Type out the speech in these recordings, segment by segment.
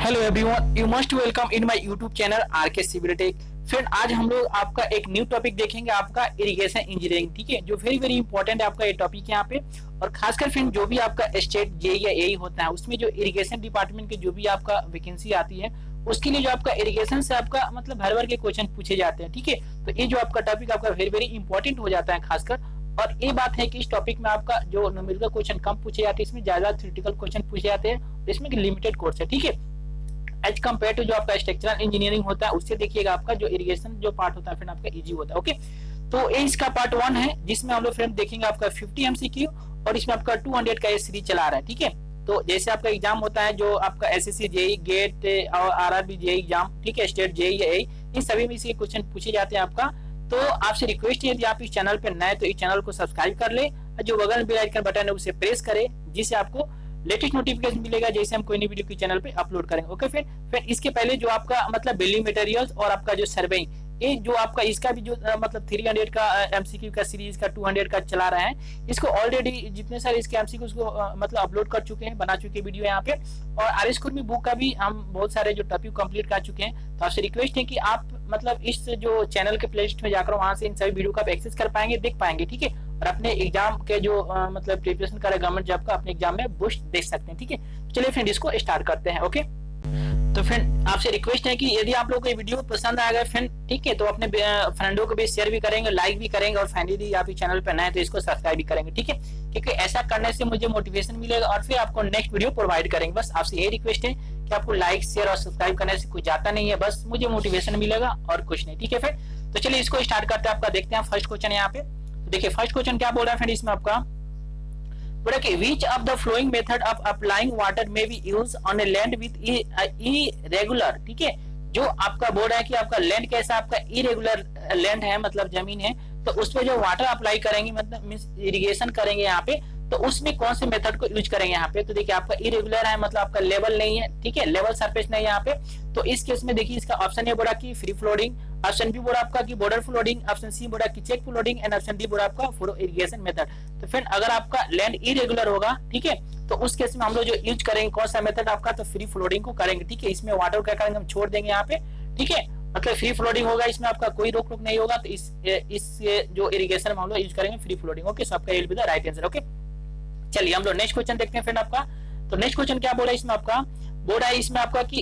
Hello everyone, you must welcome in my YouTube channel RK Civil Tech. Friend, आज हम लोग आपका एक न्यू टॉपिक देखेंगे, आपका इरिगेशन इंजीनियरिंग। ठीक है, जो वेरी वेरी इंपॉर्टेंट है आपका ये टॉपिक यहाँ पे। और खासकर फ्रेंड, जो भी आपका स्टेट जेई या एई होता है उसमें जो इरिगेशन डिपार्टमेंट के जो भी आपका वैकेंसी आती है उसके लिए जो आपका इरिगेशन से आपका मतलब भर भर के क्वेश्चन पूछे जाते हैं। ठीक है, तो ये जो आपका टॉपिक आपका वेरी वेरी इंपॉर्टेंट हो जाता है खासकर। और ये बात है कि इस टॉपिक में आपका जो न्यूमेरिकल क्वेश्चन कम पूछे जाते हैं, इसमें ज्यादा थ्योरेटिकल क्वेश्चन पूछे जाते हैं, इसमें लिमिटेड कोर्स है। ठीक है, एज कम्पेयर टू जो आपका स्ट्रक्चरल इंजीनियरिंग होता है उससे देखिएगा आपका जो इरिगेशन जो पार्ट होता है फिर आपका इजी होता है। ओके, तो ये इसका पार्ट 1 है जिसमें हम लोग फ्रेंड देखेंगे आपका 50 एमसीक्यू और इसमें आपका 200 का ये सीरीज चला रहा है। ठीक है, तो जैसे आपका एग्जाम होता है जो आपका एसएससी जेई गेट और आरआरबी जेई एग्जाम, ठीक है, स्टेट जेई या एई, इन सभी में से क्वेश्चन पूछे जाते हैं आपका। तो आपसे रिक्वेस्ट है यदि आप इस चैनल पे नए तो इस चैनल को सब्सक्राइब कर ले, जो बगल में बेल आइकन बटन है उसे प्रेस करें, जिससे आपको लेटेस्ट नोटिफिकेशन मिलेगा जैसे हम कोई नई वीडियो की चैनल पे अपलोड करेंगे। ओके, फिर इसके पहले जो आपका मतलब बिल्डिंग मटेरियल्स और आपका जो सर्वेइंग, ये जो आपका इसका भी जो मतलब 300 का एमसीक्यू का सीरीज का 200 का चला रहा है, इसको ऑलरेडी जितने सारे इसके एमसीक्यू को मतलब अपलोड कर चुके हैं, बना चुके वीडियो यहाँ पे। और आर स्कूल में बुक का भी हम बहुत सारे जो टॉपिक कंप्लीट कर चुके हैं। तो आपसे रिक्वेस्ट है कि आप मतलब इस जो चैनल के प्लेलिस्ट में जाकर वहां से इन सभी वीडियो का एक्सेस कर पाएंगे, देख पाएंगे। ठीक है, और अपने एग्जाम के जो मतलब प्रिपरेशन कर रहे गवर्नमेंट जॉब का अपने एग्जाम में बूस्ट देख सकते हैं। ठीक है, चलिए फ्रेंड इसको स्टार्ट करते हैं। ओके, तो फ्रेंड आपसे रिक्वेस्ट है कि यदि आप लोग को ये वीडियो पसंद आएगा फ्रेंड, ठीक है, तो अपने फ्रेंडों को भी शेयर भी करेंगे, लाइक भी करेंगे, और फाइनली आप इस चैनल पर नए तो इसको सब्सक्राइब भी करेंगे। ठीक है, क्योंकि ऐसा करने से मुझे मोटिवेशन मिलेगा और फिर आपको नेक्स्ट वीडियो प्रोवाइड करेंगे। बस आपसे यही रिक्वेस्ट है कि आपको लाइक शेयर और सब्सक्राइब करने से कुछ जाता नहीं है, बस मुझे मोटिवेशन मिलेगा और कुछ नहीं। ठीक है फ्रेंड, तो चलिए इसको स्टार्ट करते हैं। आपका देखते हैं फर्स्ट क्वेश्चन यहाँ पे। तो देखिए फर्स्ट क्वेश्चन क्या बोल रहा है फ्रेंड, इसमें आपका बोला कि which of the following method of applying water may be used on a land with irregular, ठीक है, जो आपका बोल रहा है कि आपका लैंड कैसा आपका इरेगुलर लैंड है, मतलब जमीन है, तो उस पे जो वाटर अप्लाई करेंगे मतलब इरिगेशन करेंगे यहाँ पे, तो उसमें कौन से मेथड को यूज करेंगे यहाँ पे। तो देखिए आपका इरेगुलर है, मतलब आपका लेवल नहीं है, ठीक है, लेवल सरफेस नहीं है यहाँ पे। तो इस केस में देखिए इसका ऑप्शन ए बोला कि फ्री फ्लोडिंग, ऑप्शन बी बोला आपका कि बॉर्डर फ्लोडिंग, ऑप्शन सी बोला कि check flooding, and option D बोला आपका फॉरो इरिगेशन मेथड। तो फ्रेंड अगर आपका लैंड इरेगुलर होगा, ठीक है, तो उस केस में हम लोग जो यूज करेंगे कौन सा मेथड आपका, तो फ्री फ्लोडिंग को करेंगे। ठीक है, इसमें वाटर क्या करेंगे हम छोड़ देंगे यहाँ पे। ठीक है, मतलब फ्री फ्लोडिंग होगा, इसमें आपका कोई रोक टोक नहीं होगा। तो इस जो इरिगेशन में हम लोग यूज करेंगे फ्री फ्लोडिंग। ओके, सो आपका ये will be the right answer. Okay, चलिए हम लोग नेक्स्ट क्वेश्चन देखते हैं फ्रेंड आपका। तो नेक्स्ट क्वेश्चन क्या बोला इसमें आपका, बोल रहा है इसमें आपका कि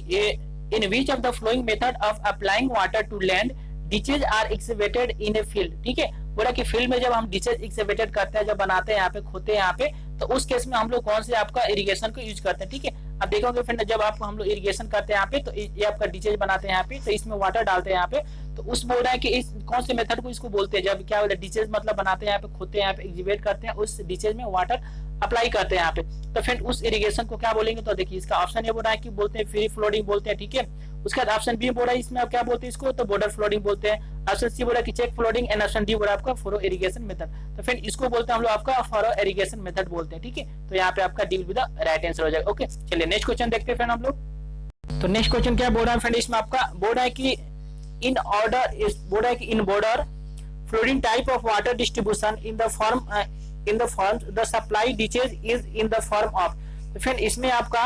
in which of the flowing method of applying water to land ditches are excavated in a field. ठीक है, बोला कि फील्ड में जब हम डिचेज एक्सकेवेटेड करते हैं, जब बनाते हैं यहाँ पे, खोते हैं यहाँ पे, तो उस केस में हम लोग कौन से आपका इरिगेशन को यूज करते हैं। ठीक है, अब देखोगे फ्रेंड जब आप हम लोग इरिगेशन करते हैं यहाँ पे, तो ये आपका डिचेज बनाते हैं यहाँ पे, तो इसमें वाटर डालते हैं यहाँ पे, तो उस बोल रहा है कि इस कौन से मेथड को इसको बोलते हैं, जब क्या बोलते हैं डिचेज मतलब बनाते हैं यहाँ पे, खोते हैं यहाँ पे, एक्सकेवेट करते हैं, उस डिचेज में वाटर अप्लाई करते हैं यहाँ पे, तो फ्रेंड उस इरिगेशन को क्या बोलेंगे। तो देखिए इसका ऑप्शन ये बोल रहा है कि बोलते हैं फ्री फ्लोडिंग बोलते हैं। ठीक है, उसके बाद ऑप्शन बी बोल रहा है इसमें आप क्या बोलते हैं इसको, तो बॉर्डर फ्लोडिंग बोलते हैं, ऑप्शन सी बोला कि check flooding, and option D बोला आपका फॉरो इरिगेशन मेथड। तो फ्रेंड इसको बोलते हैं हम लोग आपका फॉरो इरिगेशन मेथड बोलते हैं। ठीक है, तो यहाँ पे आपका D will be the right answer हो जाएगा। ओके, चलिए नेक्स्ट क्वेश्चन देखते हैं फ्रेंड हम लोग। तो नेक्स्ट क्वेश्चन क्या बोल रहा है फ्रेंड, इसमें आपका बोल रहा है कि इन ऑर्डर, बोल रहा है कि in border flooding type of water distribution in the form the supply ditches is in the form of. तो फ्रेंड इसमें आपका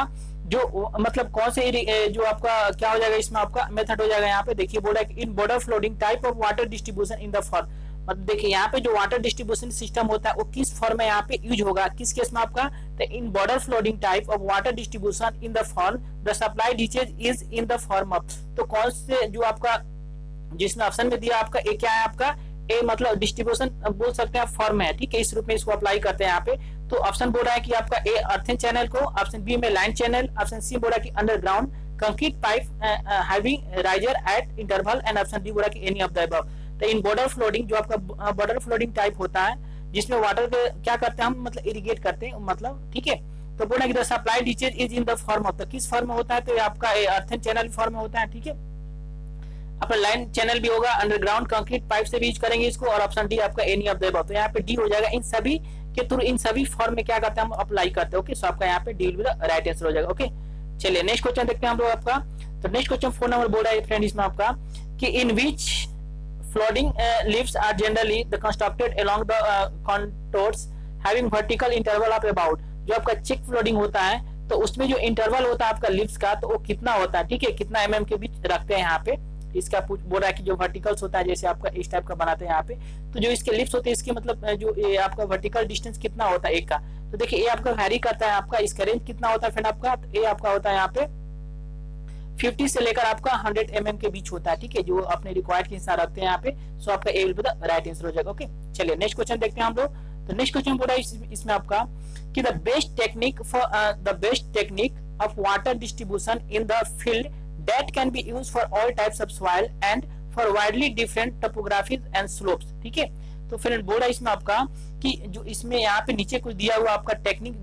जो मतलब कौन से जो आपका क्या हो जाएगा, इसमें आपका मेथड हो जाएगा यहाँ पे। देखिए बोल रहा है कि in border flooding type of water distribution in the form, मतलब देखिए यहाँ पे जो वाटर डिस्ट्रीब्यूशन सिस्टम होता है वो किस फॉर्म में यहाँ पे यूज होगा, किस केस में आपका, तो in border flooding type of water distribution in the form the supply ditches is in the form of. तो कौन से जो आपका जिसमें ऑप्शन में दिया आपका ए क्या है आपका, ए मतलब डिस्ट्रीब्यूशन बोल सकते हैं फॉर्म है। ठीक है, इस रूप में इसको अप्लाई करते हैं यहाँ पे। तो ऑप्शन बोल रहा है कि आपका ए अर्थन चैनल को, ऑप्शन बी में लाइन चैनल, ऑप्शन सी बोला कि underground concrete pipe having riser eight interval, and option D बोला कि एनी ऑफ द अबव। तो इन बॉर्डर फ्लोडिंग जो आपका बॉर्डर फ्लोडिंग टाइप होता है जिसमें वाटर के क्या करते हैं हम मतलब इरिगेट करते हैं मतलब। ठीक है, तो बोला कि the supply ditches is in the form of, तो किस फॉर्म में होता है, तो आपका अर्थन चैनल फॉर्म में होता है। ठीक है, आपका लाइन चैनल भी होगा, अंडरग्राउंड कंक्रीट पाइप से भी यूज करेंगे इसको, और ऑप्शन डी आपका एनी ऑफ द अबव। तो यहाँ पे डी हो जाएगा, इन सभी के थ्रू इन सभी फॉर्म में क्या करते हैं हम अप्लाई करते हैं। ओके, सो आपका यहाँ पे D will be right answer हो जाएगा। ओके, चलिए नेक्स्ट क्वेश्चन देखते हैं हम लोग आपका। तो नेक्स्ट क्वेश्चन 4 नंबर बोल रहा है फ्रेंड इसमें आपका कि in which flooding levees are generally the constructed along the contours having vertical interval of about. जो आपका चेक फ्लोडिंग होता है तो उसमें जो इंटरवल होता है आपका लिप्स का, तो वो कितना होता है, ठीक है, कितना mm के बीच रखते हैं यहाँ पे। इसका बोल रहा है कि जो वर्टिकल्स होता है जैसे आपका इस टाइप का बनाते हैं यहाँ पे, तो जो इसके लिप्स होते हैं इसके मतलब जो ये आपका वर्टिकल डिस्टेंस कितना होता है एक का, तो देखिए ये आपका वैरी करता है, आपका इसका रेंज कितना होता है फ्रेंड आपका, तो ये आपका होता है यहाँ पे 50 से लेकर आपका 100 mm के बीच होता है, ठीक है, जो अपने रिक्वायर्ड के हिसाब रखते हैं यहाँ पे। सो आपका A will be the right answer हो जाएगा। ओके, चलिए नेक्स्ट क्वेश्चन देखते हैं हम लोग। तो नेक्स्ट क्वेश्चन बोला इसमें आपका कि the best technique of water distribution in the field that can be used for all types of soil and for widely different topographies and slopes, ठीक है। तो फ्रेंड बोला इसमें आपका कि जो इसमें यहाँ पे नीचे कुछ दिया हुआ आपका टेक्निक,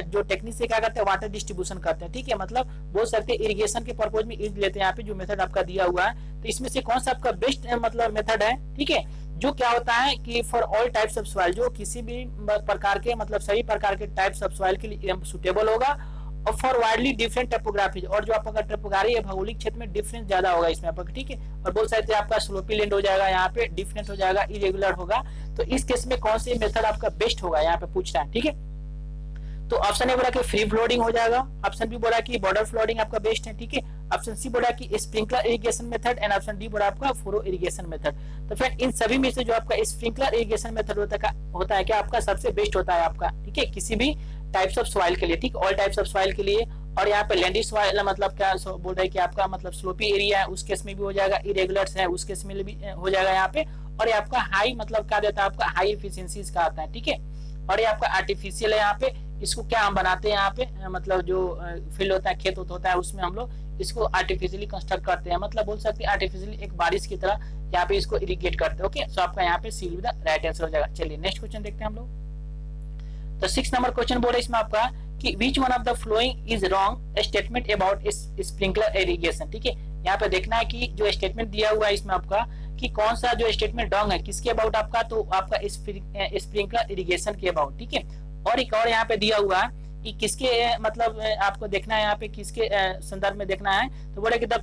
जो टेक्निक से क्या करते हैं वाटर डिस्ट्रीब्यूशन करते हैं, ठीक है, मतलब बोल सकते हैं इरिगेशन के पर्पज में यूज लेते हैं यहाँ पे जो मेथड आपका दिया हुआ है। तो इसमें से कौन सा आपका बेस्ट मतलब मेथड है, ठीक है, जो क्या होता है कि for all types of soil, जो किसी भी प्रकार के मतलब सभी प्रकार के टाइप्स ऑफ सॉइल के लिए सुटेबल होगा, और फॉर वाइडली डिफरेंट टोपोग्राफी, और जो आपका टोपोग्राफी है भौगोलिक क्षेत्र में डिफरेंस ज्यादा होगा इसमें आपका, ठीक है, और बोल सकते हैं आपका स्लोपी लैंड हो जाएगा, यहाँ पे डिफरेंट हो जाएगा, इरेगुलर होगा। तो इस केस में कौन सी मेथड आपका बेस्ट होगा यहाँ पे पूछ रहा है, ठीक है। तो ऑप्शन ए बोला कि फ्री फ्लोडिंग हो जाएगा, ऑप्शन बी बोला कि बॉर्डर फ्लोडिंग आपका बेस्ट है, ठीक है, ऑप्शन सी बोला कि sprinkler irrigation method, and option D बोला आपका फुरो इरिगेशन मेथड। तो फिर इन सभी में से जो आपका स्प्रिंकलर इरिगेशन मेथड होता है क्या आपका सबसे बेस्ट होता है आपका, ठीक है, किसी भी टाइप्स ऑफ सॉइल के लिए, ठीक, ऑल टाइप्स ऑफ सॉइल के लिए। और यहाँ पे लैंडी सॉइल मतलब क्या बोल रहे हैं कि आपका मतलब स्लोपी एरिया है उस केस में भी हो जाएगा, इरेगुलर्स है उस केस में भी हो जाएगा यहाँ पे, और ये आपका हाई मतलब क्या देता है आपका हाई एफिशिएंसीज का आता है, ठीक है, और ये आपका आर्टिफिशियल है यहाँ पे। इसको क्या हम बनाते हैं यहाँ पे मतलब जो फील्ड होता है खेत होता है उसमें हम लोग इसको आर्टिफिशियली कंस्ट्रक्ट करते हैं, मतलब बोल सकते हैं आर्टिफिशियली एक बारिश की तरह यहाँ पे इसको इरिगेट करते हैं। ओके, सो आपका यहाँ पे C will be the right answer हो जाएगा। चलिए नेक्स्ट क्वेश्चन देखते हैं हम लोग। तो 6 नंबर क्वेश्चन बोल रहे इसमें आपका कि which one of the following is wrong statement about sprinkler irrigation, ठीक है, यहाँ पे देखना है कि जो स्टेटमेंट दिया हुआ है इसमें आपका कि कौन सा जो स्टेटमेंट रॉन्ग है किसके अबाउट आपका, तो आपका स्प्रिंकलर इरिगेशन के अबाउट, ठीक है। और एक और यहाँ पे दिया हुआ है कि किसके मतलब आपको देखना है यहाँ पे किसके संदर्भ में देखना है, तो बोले कि the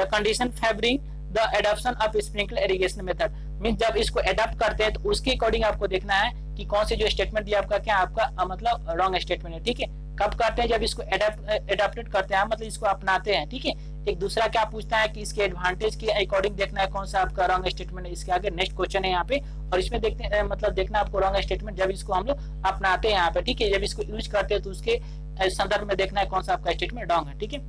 condition favouring the adoption of sprinkler irrigation method, mean जब इसको एडॉप्ट करते हैं तो उसके अकॉर्डिंग आपको देखना है कि कौन से जो स्टेटमेंट दिया आपका क्या आपका मतलब रॉन्ग स्टेटमेंट है, ठीक है। कब करते हैं, जब इसको एडॉप्टेड करते हैं मतलब इसको अपनाते हैं, ठीक है। एक दूसरा क्या पूछता है कि इसके एडवांटेज के अकॉर्डिंग देखना है कौन सा आपका रॉन्ग स्टेटमेंट है, इसके आगे नेक्स्ट क्वेश्चन है यहाँ पे, और इसमें देखते हैं मतलब देखना आपको रॉन्ग स्टेटमेंट जब इसको हम लोग अपनाते हैं यहाँ पे, ठीक है, जब इसको यूज करते हैं तो उसके संदर्भ में देखना है कौन सा आपका स्टेटमेंट रॉन्ग है, ठीक है।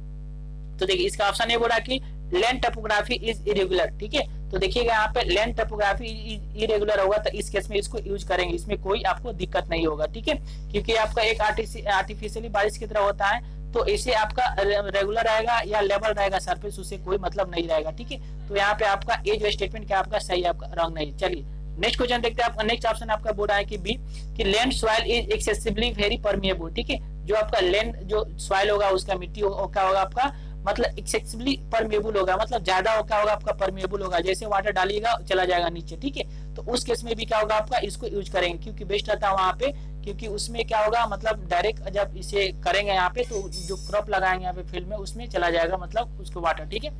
तो देखिए इसका ऑप्शन ये बोला कि लैंड टोपोग्राफी इज इरेगुलर, ठीक है, तो देखिएगा यहाँ पे लैंड टोपोग्राफी इरेगुलर होगा तो इस केस में इसको यूज करेंगे, इसमें कोई आपको दिक्कत नहीं होगा, ठीक है, क्योंकि आपका एक आर्टिफिशियली बारिश की तरह होता है, तो इसे आपका रेगुलर रहेगा या लेवल रहेगा सरफेस, उससे कोई मतलब नहीं रहेगा, ठीक है। तो यहाँ पे आपका ये जो स्टेटमेंट क्या आपका सही है, आपका रॉन्ग नहीं। चलिए नेक्स्ट क्वेश्चन देखते हैं। आपका नेक्स्ट ऑप्शन आपका बोल रहा है कि बी कि land soil is accessibly very permeable, ठीक है, जो आपका लैंड जो सॉइल होगा उसका मिट्टी क्या होगा आपका मतलब एक्सेसिबली परमेबल होगा, मतलब ज्यादा क्या होगा आपका परमेबल होगा, जैसे वाटर डालिएगा चला जाएगा नीचे, ठीक है। तो उस केस में भी क्या होगा आपका इसको यूज करेंगे, क्योंकि बेस्ट रहता है वहां पे, क्योंकि उसमें क्या होगा मतलब डायरेक्ट जब इसे करेंगे यहाँ पे तो जो क्रॉप लगाएंगे यहाँ पे फील्ड में उसमें चला जाएगा मतलब उसको वाटर, ठीक है,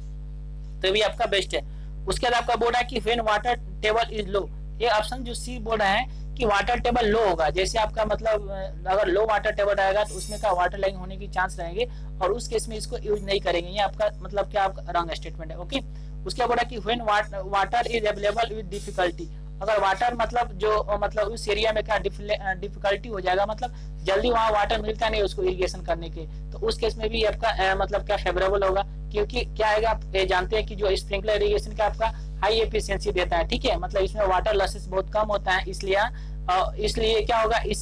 तो भी आपका बेस्ट है। उसके बाद आपका बोल रहा है कि when water table is low, ये ऑप्शन जो सी बोल रहे हैं कि वाटर टेबल लो होगा, जैसे आपका मतलब अगर लो वाटर टेबल रहेगा तो उसमें का वाटर लाइन होने की चांस रहेंगे, और उस केस में इसको यूज नहीं करेंगे, ये आपका मतलब क्या आपका रॉन्ग स्टेटमेंट है। ओके, उसके बाद कि when water is available with difficulty, अगर वाटर मतलब जो मतलब उस एरिया में क्या डिफिकल्टी हो जाएगा, मतलब जल्दी वहाँ वाटर मिलता नहीं उसको इरिगेशन करने के, तो उस केस में भी आपका मतलब क्या फेवरेबल होगा, क्योंकि क्या आएगा आप जानते हैं कि जो स्प्रिंकलर इरिगेशन का आपका हाई एफिशिएंसी देता है, ठीक है, मतलब इसमें वाटर लॉसेस बहुत कम होता है, इसलिए क्या होगा इस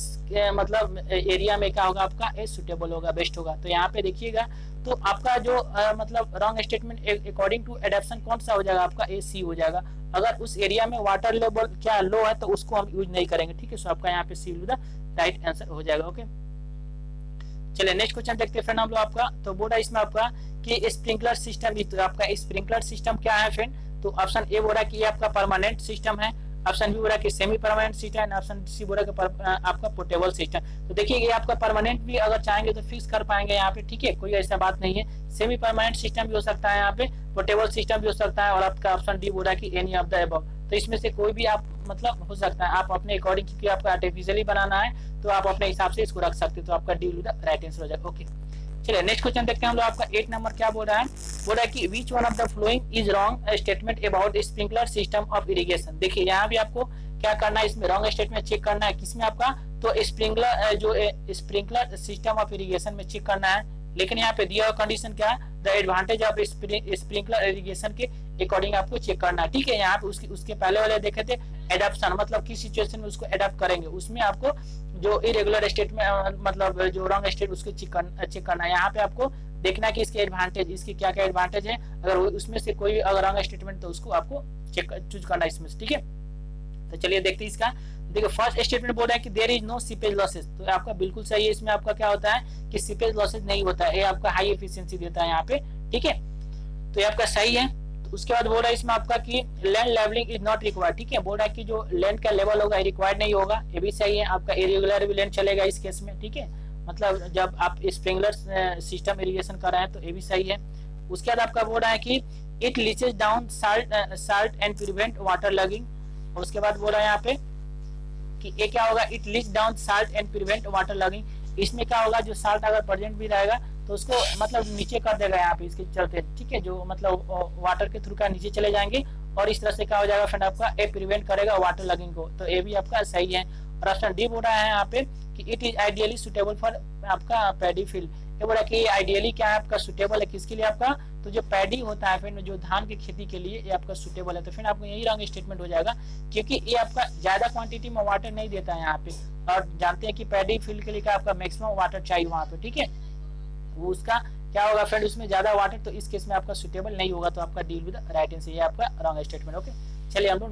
मतलब एरिया में क्या होगा आपका सुटेबल होगा, बेस्ट होगा। तो यहाँ पे देखिएगा तो आपका जो मतलब wrong statement according to adoption कौन सा हो जाएगा आपका ए सी हो जाएगा, अगर उस एरिया में वाटर लेवल क्या लो है तो उसको हम यूज नहीं करेंगे, ठीक है। सो आपका यहाँ पे C will be the right answer हो जाएगा। ओके, चलिए नेक्स्ट क्वेश्चन देखते हैं फ्रेंड हम लोग आपका। तो बोल रहा है इसमें आपका कि स्प्रिंकलर सिस्टम भी, तो आपका स्प्रिंकलर सिस्टम क्या है फ्रेंड, तो ऑप्शन ए बोल रहा है कि ये आपका परमानेंट सिस्टम है, ऑप्शन बी बोल रहा है कि सेमी परमानेंट सिस्टम है, ऑप्शन सी बोल रहा है कि आपका पोर्टेबल सिस्टम। तो देखिए ये आपका परमानेंट भी अगर चाहेंगे तो फिक्स कर पाएंगे यहाँ पे, ठीक है, कोई ऐसा बात नहीं है, सेमी परमानेंट सिस्टम भी हो सकता है यहाँ पे, पोर्टेबल सिस्टम भी हो सकता है, और आपका ऑप्शन डी बोल रहा है कि एनी ऑफ द अबव, तो इसमें से कोई भी आप मतलब हो सकता है, आप अपने अकॉर्डिंग, क्योंकि आपको आर्टिफिशियली बनाना है तो आप अपने हिसाब से इसको रख सकते हो, तो आपका D will be the right answer हो जाएगा। ओके, चलिए नेक्स्ट क्वेश्चन देखते हैं हम लोग। आपका 8 नंबर क्या बोल रहा है, बोल रहा है कि which one of the following is wrong statement about sprinkler system of irrigation. देखिए यहाँ भी आपको क्या करना है, इसमें रॉन्ग स्टेटमेंट चेक करना है, किसमें आपका, तो स्प्रिंकलर जो स्प्रिंकलर सिस्टम ऑफ इरिगेशन में चेक करना है। लेकिन यहाँ पे दिया हुआ कंडीशन क्या है, the advantage of sprinkler irrigation के अकॉर्डिंग आपको चेक करना है, ठीक है। यहाँ पे उसके पहले वाले देखे थे एडाप्शन, मतलब किस सिचुएशन में उसको एडाप्ट करेंगे, उसमें आपको जो इरेगुलर स्टेट में मतलब जो रॉन्ग स्टेट उसको चेक करना है। यहाँ पे आपको देखना है कि इसके एडवांटेज, इसके क्या क्या एडवांटेज है, अगर उसमें से कोई अगर रॉन्ग स्टेटमेंट तो उसको आपको चूज करना है इसमें, ठीक है। तो चलिए देखते हैं इसका। देखिए फर्स्ट स्टेटमेंट बोल रहा है कि there is no seepage losses, तो आपका बिल्कुल सही है। इसमें आपका क्या होता है कि सीपेज लॉसेज नहीं होता है, ये आपका हाई एफिशिएंसी देता है यहाँ पे, ठीक है। तो ये आपका सही है। तो उसके बाद बोल रहा है इसमें आपका कि land levelling is not required, ठीक है। बोल रहा है कि जो लैंड का लेवल होगा रिक्वायर्ड नहीं होगा, ये भी सही है। आपका इरेगुलर भी लैंड चलेगा इस केस में, ठीक है। मतलब जब आप स्प्रिंकलर सिस्टम इरिगेशन कर रहे हैं तो ये भी सही है। उसके बाद आपका बोल रहा है कि it leeches down salt and prevent water logging. और उसके बाद बोल रहा है यहाँ पे कि ये क्या होगा, it leach down salt and prevent water logging. इसमें क्या होगा, जो साल्ट अगर प्रेजेंट भी रहेगा तो उसको मतलब नीचे कर देगा यहाँ पे इसके चलते, ठीक है। जो मतलब वाटर के थ्रू का नीचे चले जाएंगे और इस तरह से क्या हो जाएगा फ्रेंड, आपका ए प्रिवेंट करेगा वाटर लगिंग को, तो ये भी आपका सही है। और ऑप्शन डी बोल रहा है यहाँ पे कि it is ideally suitable for आपका पैडी फील्ड। ये बोला कि आइडियली क्या है आपका सुटेबल है किसके लिए, आपका तो जो पैडी होता है फिर जो धान की खेती के लिए ये आपका सुटेबल है। तो फिर आपको यही रॉन्ग स्टेटमेंट हो जाएगा, क्योंकि ये आपका ज्यादा क्वांटिटी में वाटर नहीं देता है यहाँ पे। और जानते हैं कि पैडी फील्ड के लिए क्या आपका मैक्सिमम वाटर चाहिए वहाँ पे, ठीक है। वो उसका क्या होगा फ्रेंड, उसमें ज्यादा वाटर, तो इस केस में आपका सुटेबल नहीं होगा, तो आपका डील विद राइट आंसर, ये आपका रॉन्ग स्टेटमेंट। ओके, चलिए हम लोग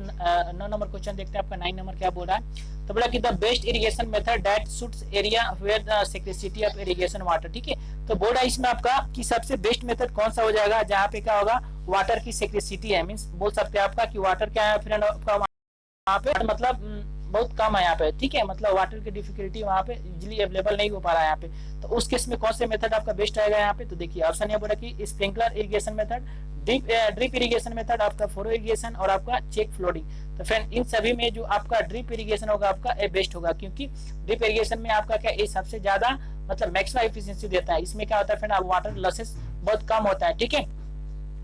9 नंबर क्वेश्चन देखते हैं। आपका 9 नंबर क्या बोल रहा है, तो बोला कि the best irrigation method that suits area where the scarcity of irrigation water, ठीक है। तो बोल रहा है इसमें आपका कि सबसे बेस्ट मेथड कौन सा हो जाएगा, जहाँ पे क्या होगा वाटर की स्कैर्सिटी है, मींस बोल सकते हैं आपका कि वाटर क्या है फ्रेंड आपका वहाँ पे मतलब बहुत कम है यहाँ पे, ठीक है। मतलब वाटर की डिफिकल्टी वहाँ पे इजिली अवेलेबल नहीं हो पा रहा है यहाँ पे, तो उस केस में कौन से मेथड आपका बेस्ट रहेगा यहाँ पे। तो देखिए ऑप्शन ये बोला कि sprinkler irrigation method, drip irrigation method, आपका फोरो इरिगेशन और आपका चेक फ्लोडिंग। तो फ्रेंड इन सभी में जो आपका ड्रिप इरिगेशन होगा आपका ये बेस्ट होगा, क्योंकि ड्रिप इरिगेशन में आपका क्या ये सबसे ज्यादा मतलब मैक्सिमम एफिशिएंसी देता है। इसमें क्या होता है फ्रेंड, आप वाटर लॉसेस बहुत कम होता है, ठीक है।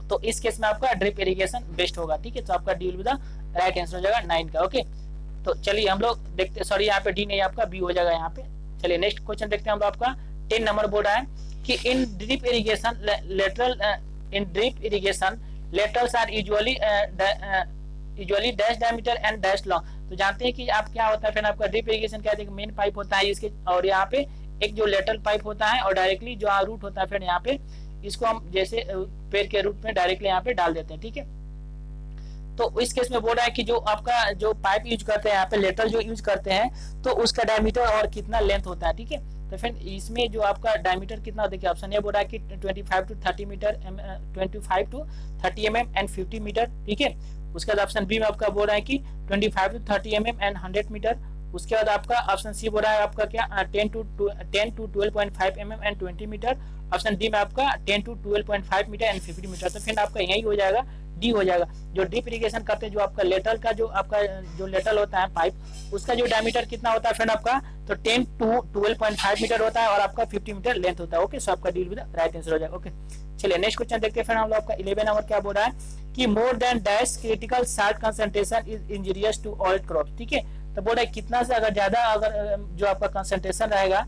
तो इस केस में आपका ड्रिप इरिगेशन बेस्ट होगा, ठीक है। तो आपका D will be the right answer हो जाएगा 9 का। ओके, तो चलिए हम लोग देखते, सॉरी यहाँ पे डी नहीं आपका बी हो जाएगा यहाँ पे। चलिए नेक्स्ट क्वेश्चन देखते हैं हम लोग। आपका 10 नंबर बोल रहा है कि in drip irrigation laterals are usually dash diameter and dash long. तो जानते हैं कि आप क्या होता है फिर आपका ड्रिप इरिगेशन क्या है, मेन पाइप होता है इसके, और यहाँ पे एक जो लेटरल पाइप होता है और डायरेक्टली जो रूट होता है फिर यहाँ पे इसको हम जैसे पेड़ के रूट में डायरेक्टली यहाँ पे डाल देते हैं, ठीक है। तो इस केस में बोल रहा है कि जो आपका जो पाइप यूज करते हैं यहाँ पे लेटरल जो यूज करते हैं तो उसका डायमीटर और कितना लेंथ होता है, ठीक है। तो फिर इसमें जो आपका डायमीटर कितना, देखिए ऑप्शन ये बोल रहा है कि 25 to 30 metre, 25 to 30 mm and 50 metre, ठीक है। उसके बाद ऑप्शन बी में आपका बोल रहा है कि 25 to 30 mm एंड 100 मीटर। उसके बाद आपका ऑप्शन सी बोल रहा है आपका क्या 10 to 12.5 mm and 20 metre. Option D में आपका 10 to 12.5 मीटर एंड 50 मीटर। तो फिर आपका यही हो जाएगा, डी हो जाएगा। जो ड्रिप इरिगेशन करते हैं जो आपका लेटरल का जो आपका जो लेटरल होता है पाइप उसका जो डायमीटर कितना होता है फ्रेंड आपका, तो 10 to 12.5 मीटर होता है और आपका 50 मीटर लेंथ होता है। ओके, सो आपका डील विद राइट आंसर हो जाएगा। ओके, चलिए नेक्स्ट क्वेश्चन देखते हैं फ्रेंड हम लोग। आपका 11 नंबर क्या बोल रहा है कि more than dash critical salt concentration is injurious to all crop, ठीक है। तो बोल रहा है कितना से अगर ज्यादा अगर जो आपका कंसंट्रेशन रहेगा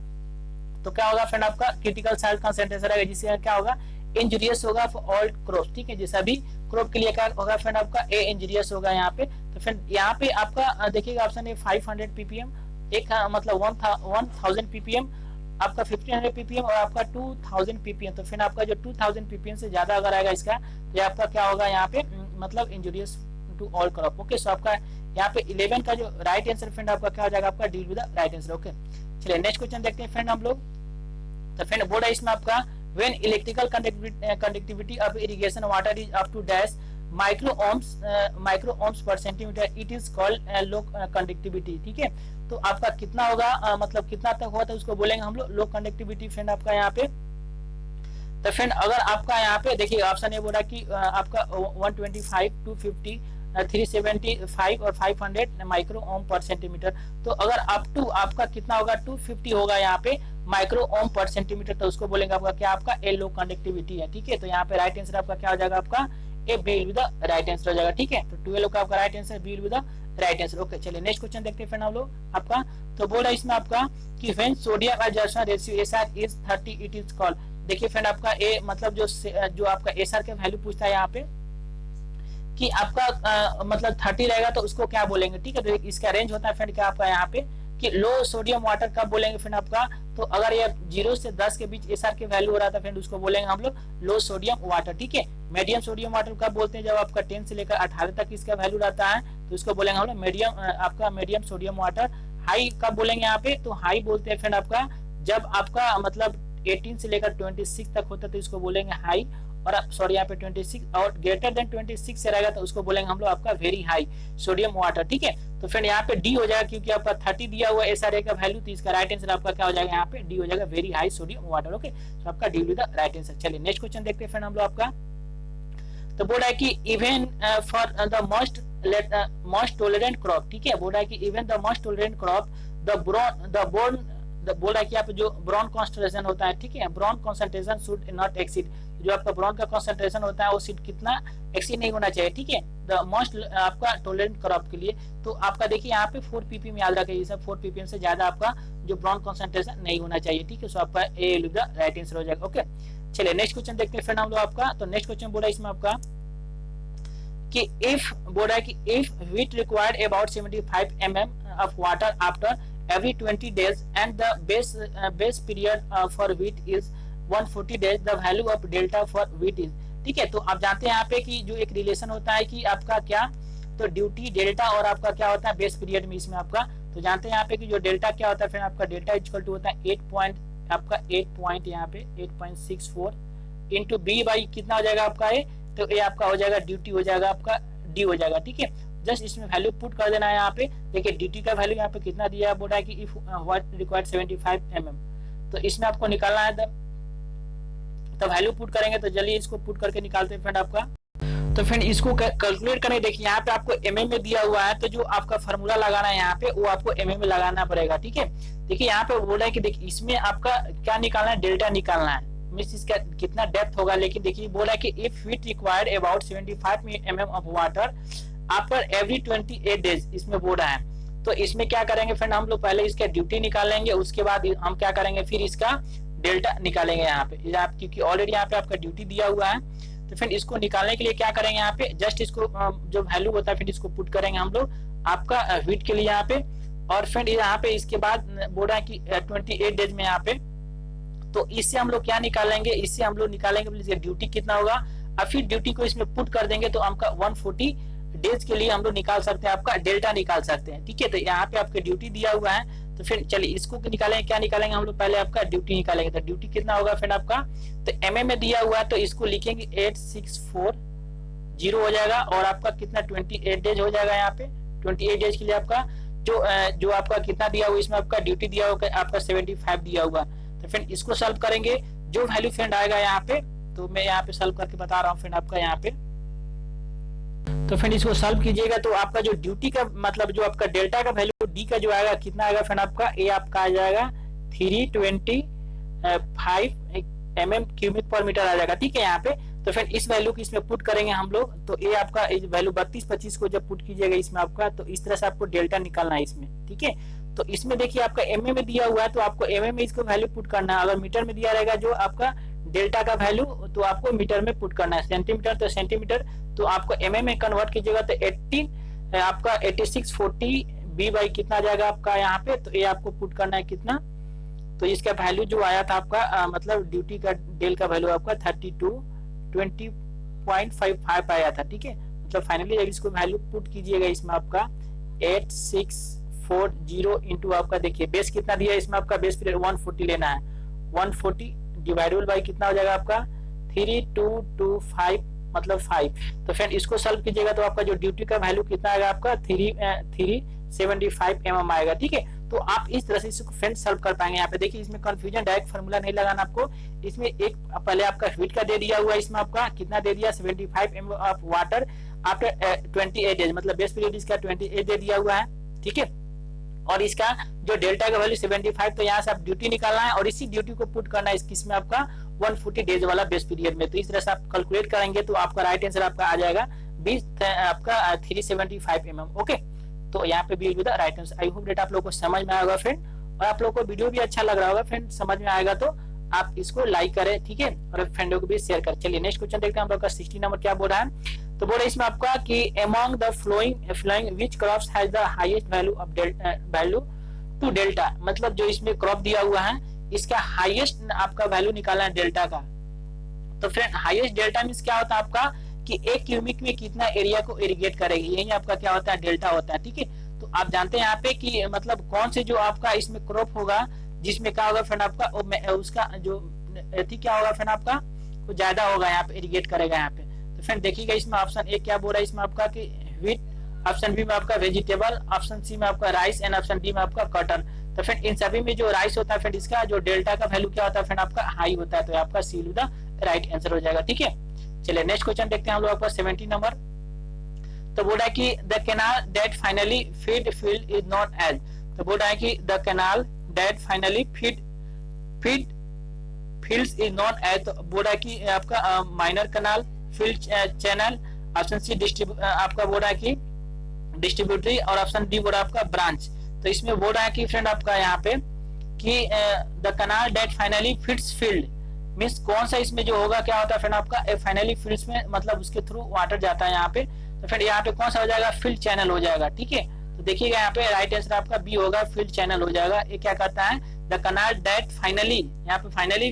तो क्या होगा फ्रेंड आपका क्रिटिकल साल्ट कंसंट्रेशन रहेगा, जिससे क्या होगा इंजरियस होगा फॉर ऑल क्रॉप, ठीक है। जैसा भी क्रॉप के लिए क्या होगा फ्रेंड आपका ए इंजरियस होगा यहाँ पे। तो फ्रेंड यहाँ पे आपका देखिएगा ऑप्शन है 500 ppm, एक मतलब 1000 ppm, आपका 1500 ppm और आपका 2000 ppm। तो फिर आपका जो 2000 ppm से ज्यादा अगर आएगा इसका तो आपका क्या होगा यहाँ पे मतलब injurious to all crop. Okay, so आपका यहाँ पे 11 का जो राइट आंसर फ्रेंड आपका क्या हो जाएगा, आपका deal with the right answer. Okay, चलिए नेक्स्ट क्वेश्चन देखते हैं फ्रेंड हम लोग। तो फ्रेंड बोर्ड है इसमें आपका when electrical conductivity of irrigation water is up to dash micro ohms per centimeter, it is called low conductivity, ठीक है। तो आपका कितना होगा मतलब कितना तक होता है उसको बोलेंगे हम लोग लो कंडक्टिविटी फ्रेंड आपका यहाँ पे। तो फ्रेंड अगर आपका यहाँ पे देखिए ऑप्शन ये बोला कि आपका 125 to 50 375 और 500 माइक्रो ओम पर सेंटीमीटर। तो अगर अप टू आपका कितना होगा 250 होगा यहाँ पे माइक्रो ओम पर सेंटीमीटर, तो उसको बोलेंगे आपका क्या, आपका ए लो कंडक्टिविटी है। ठीक है, तो यहाँ पे राइट आंसर आपका क्या हो जाएगा, आपका A B will be the right answer हो जाएगा। ठीक है, तो 12 का आपका right answer B will be the right answer. Okay, चलिए नेक्स्ट क्वेश्चन देखते हैं फ्रेंड हम लोग आपका। तो बोल रहा है इसमें आपका कि when sodium adjustment ratio SR is 30 it is called. देखिए फ्रेंड आपका ए मतलब जो आपका एसआर का वैल्यू पूछता है यहाँ पे कि आपका मतलब 30 रहेगा तो उसको क्या बोलेंगे। ठीक है, तो इसका रेंज होता है फ्रेंड क्या आपका यहाँ पे कि लो सोडियम वाटर कब बोलेंगे फ्रेंड आपका, तो अगर ये 0 से 10 के बीच एसआर के वैल्यू हो रहा था फ्रेंड उसको बोलेंगे हम लोग लो सोडियम वाटर। ठीक है, मीडियम सोडियम वाटर कब बोलते हैं, जब आपका 10 से लेकर 18 तक इसका वैल्यू रहता है तो इसको बोलेंगे हम लोग मीडियम, आपका मीडियम सोडियम वाटर। हाई कब बोलेंगे यहाँ पे, तो हाई बोलते हैं फ्रेंड आपका जब आपका मतलब 18 से लेकर 26 तक होता है तो इसको बोलेंगे हाई, और सॉरी यहाँ पे 26 और ग्रेटर देन 26 से रहेगा तो उसको बोलेंगे हम लोग आपका वेरी हाई सोडियम वाटर। ठीक है, तो फ्रेंड यहाँ पे डी हो जाएगा क्योंकि आपका 30 दिया हुआ एसआरए का वैल्यू, तो इसका राइट आंसर आपका क्या हो जाएगा यहाँ पे डी हो जाएगा very high sodium water. Okay, तो आपका D will be the right answer. चलिए नेक्स्ट क्वेश्चन देखते हैं फ्रेंड हम लोग आपका। तो बोल रहा है कि even for the most tolerant crop. ठीक है, बोल रहा है कि even the most tolerant crop बोल रहा है कि आप जो ब्रॉन कॉन्सेंट्रेशन होता है, ठीक है, boron concentration should not exceed, जो आपका ब्रॉन का कॉन्सेंट्रेशन होता है वो सीड कितना एक्सीड नहीं होना चाहिए। ठीक है, द मोस्ट आपका टॉलरेंट क्रॉप के लिए तो आपका देखिए यहाँ पे 4 ppm याद रखिए, ये सब 4 ppm से ज्यादा आपका जो ब्रॉन कॉन्सेंट्रेशन नहीं होना चाहिए। ठीक है, सो आपका A will be the right answer हो जाएगा। ओके, चलिए नेक्स्ट क्वेश्चन देखते हैं फ्रेंड हम लोग आपका। तो नेक्स्ट क्वेश्चन बोला इसमें आपका कि इफ बोल रहा है कि if wheat required about 75 mm of water after every 20 days and the base period for wheat is 140 days, the value of delta for wheat is। ठीक है, तो आप जानते हैं यहाँ पे कि जो एक रिलेशन होता है कि आपका क्या, तो ड्यूटी डेल्टा और आपका क्या होता है बेस पीरियड में इसमें आपका, तो जानते हैं यहाँ पे कि जो डेल्टा क्या होता है फिर आपका डेल्टा इक्वल टू होता है 8 पॉइंट यहाँ पे 8.64 इंटू बी बाई कितना हो जाएगा आपका ए, तो ए आपका हो जाएगा ड्यूटी हो जाएगा आपका डी हो जाएगा। ठीक है, जस्ट इसमें वैल्यू पुट कर देना है यहाँ पे। देखिए ड्यूटी का वैल्यू यहाँ पे कितना दिया है, बोल रहा है कि इफ व्हाट रिक्वायर्ड 75 mm, तो इसमें आपको निकालना है तो वैल्यू पुट करेंगे, तो जल्दी इसको पुट करके निकालते हैं फ्रेंड आपका। तो फ्रेंड इसको कैलकुलेट करें, देखिए यहाँ पे आपको mm में दिया हुआ है, तो जो आपका फार्मूला लगाना है यहाँ पे वो आपको mm में लगाना पड़ेगा। ठीक है, देखिए यहाँ पे बोल रहा है कि देखिए इसमें आपका क्या निकालना है, डेल्टा निकालना है, मींस इसका कितना डेप्थ होगा। लेकिन देखिए बोल रहा है कि if wheat required about 75 mm of water after every 28 days, इसमें बोल रहा है। तो इसमें क्या करेंगे फ्रेंड हम लोग पहले इसका ड्यूटी निकालेंगे, उसके बाद हम क्या करेंगे फिर इसका डेल्टा निकालेंगे यहाँ पे, क्योंकि ऑलरेडी यहाँ पे आपका ड्यूटी दिया हुआ है। तो फ्रेंड इसको निकालने के लिए क्या करेंगे यहाँ पे, जस्ट इसको जो वैल्यू होता है फिर इसको पुट करेंगे हम लोग आपका व्हीट के लिए यहाँ पे, और फ्रेंड यहाँ पे इसके बाद बोल रहा है कि 28 डेज में यहाँ पे, तो इससे हम लोग क्या निकालेंगे, इससे हम लोग निकालेंगे ड्यूटी कितना होगा, और फिर ड्यूटी को इसमें पुट कर देंगे तो आपका 140 डेज के लिए हम लोग निकाल सकते हैं, आपका डेल्टा निकाल सकते हैं। ठीक है, तो यहाँ पे आपके ड्यूटी दिया हुआ है, तो फिर चलिए इसको निकालेंगे, क्या निकालेंगे हम लोग पहले आपका ड्यूटी निकालेंगे। तो ड्यूटी कितना होगा फ्रेंड आपका, तो एमएम में दिया हुआ है तो इसको लिखेंगे 8640 हो जाएगा, और आपका कितना 28 डेज हो जाएगा। यहाँ पे 28 डेज के लिए आपका जो आपका कितना दिया हुआ, इसमें आपका ड्यूटी दिया हुआ आपका 75 दिया हुआ। तो फ्रेंड इसको सॉल्व करेंगे, जो वैल्यू फ्रेंड आएगा यहाँ पे, तो मैं यहाँ पे सॉल्व करके बता रहा हूँ फ्रेंड आपका यहाँ पे। तो फ्रेंड इसको सॉल्व कीजिएगा तो आपका जो ड्यूटी का मतलब जो आपका डेल्टा का वैल्यू डी का जो आएगा कितना आएगा फ्रेंड आपका, ए आपका आ जाएगा 325 mm क्यूबिक पर मीटर आ जाएगा। ठीक है, यहाँ पे तो फ्रेंड इस वैल्यू को इसमें पुट करेंगे हम लोग, तो ए आपका वैल्यू 32-25 को जब पुट कीजिएगा इसमें आपका, तो इस तरह से आपको डेल्टा निकालना है इसमें। ठीक है, तो इसमें देखिए आपका एमए में दिया हुआ है तो आपको एमए में इसको वैल्यू पुट करना है, अगर मीटर में दिया रहेगा जो आपका डेल्टा का वैल्यू तो आपको मीटर में पुट करना है, सेंटीमीटर तो सेंटीमीटर, तो आपको एमएम में कन्वर्ट कीजिएगा तो 18 आपका 8640 बी बाई कितना आ जाएगा आपका यहाँ पे, तो ये आपको पुट करना है कितना, तो इसका वैल्यू जो आया था आपका मतलब ड्यूटी का डेल का वैल्यू आपका 3220.55 आया था। ठीक है, मतलब फाइनली जब इसको वैल्यू पुट कीजिएगा इसमें आपका 8640 इंटू आपका देखिए बेस कितना दिया है इसमें आपका, बेस पीरियड 140 लेना है, 140 डिवाइडेबल बाई कितना हो जाएगा आपका 3225 मतलब 5। तो फ्रेंड इसको सॉल्व कीजिएगा तो आपका जो ड्यूटी का वैल्यू कितना आएगा आपका 375 mm आएगा। ठीक है, तो आप इस तरह से इसको फ्रेंड सॉल्व कर पाएंगे। यहाँ पे देखिए इसमें कंफ्यूजन, डायरेक्ट फार्मूला नहीं लगाना आपको, इसमें एक पहले आपका हीट का दे दिया हुआ है, इसमें आपका कितना दे दिया 75 mm of water after 28 days, मतलब बेस पीरियड इसका 28 डे दिया हुआ है, ठीक है। और इसका जो डेल्टा का वैल्यू 75, तो यहाँ से आप ड्यूटी निकालना है और इसी ड्यूटी को पुट करना है इसमें आपका 140 डेज वाला बेस पीरियड में। तो इस तरह से आप कैलकुलेट करेंगे तो आपका राइट आंसर आपका आ जाएगा 20 आपका 375 mm। ओके, तो यहाँ पे B with the right answer. I hope that आप लोगों को समझ में आएगा फ्रेंड, और आप लोगों को वीडियो भी अच्छा लग रहा होगा फ्रेंड। समझ में आएगा तो आप इसको लाइक करें, ठीक है, और फ्रेंडों को भी शेयर करें। चलिए नेक्स्ट क्वेश्चन देखते हैं हम लोग का 60 नंबर क्या बोल रहा है। तो बोल रहा है इसमें आपका कि among the following which crops has the highest value of value to delta, मतलब जो इसमें क्रॉप दिया हुआ है इसका हाईएस्ट आपका वैल्यू निकालना है डेल्टा का। तो फ्रेंड हाईएस्ट डेल्टा मींस क्या होता है आपका कि एक क्यूबिक में कितना एरिया को इरिगेट करेगी, यही आपका क्या होता है डेल्टा होता है, ठीक है। तो आप जानते हैं यहाँ पे कि मतलब कौन से जो आपका इसमें क्रॉप होगा जिसमें क्या होगा फ्रेंड आपका उसका जो क्या होगा फ्रेंड आपका वो ज्यादा होगा यहाँ पे इरिगेट करेगा यहाँ पे। तो फ्रेंड देखिएगा इसमें ऑप्शन ए क्या बोल रहा है इसमें आपका कि व्हीट, ऑप्शन बी में आपका वेजिटेबल, ऑप्शन सी में आपका राइस एंड ऑप्शन डी में आपका कॉटन। तो फ्रेंड इन सभी में जो राइस होता है फ्रेंड इसका जो डेल्टा का वैल्यू क्या होता है फ्रेंड आपका हाई होता है, तो आपका सी द राइट आंसर हो जाएगा, ठीक है। चलिए नेक्स्ट क्वेश्चन देखते हैं हम लोग आपका 70 नंबर। तो बोल रहा है कि the canal that finally feed field is not as, तो बोल रहा है कि the canal that finally feed fields is not as, तो बोल रहा है कि आपका minor canal, field channel, option C आपका बोल रहा है कि डिस्ट्रीब्यूटरी, और ऑप्शन डी बोल रहा है आपका ब्रांच। तो इसमें बोल रहा है कि फ्रेंड आपका यहाँ पे कि the canal that finally feeds field means कौन सा इसमें जो होगा क्या होता है फ्रेंड आपका फाइनली फील्ड्स में, मतलब उसके थ्रू वाटर जाता है यहाँ पे। तो फ्रेंड यहाँ पे कौन सा हो जाएगा फील्ड चैनल हो जाएगा, ठीक है। तो देखिएगा यहाँ पे राइट आंसर आपका बी होगा, फील्ड चैनल हो जाएगा। ये क्या कहता है द कैनाल दैट फाइनली, यहाँ पे finally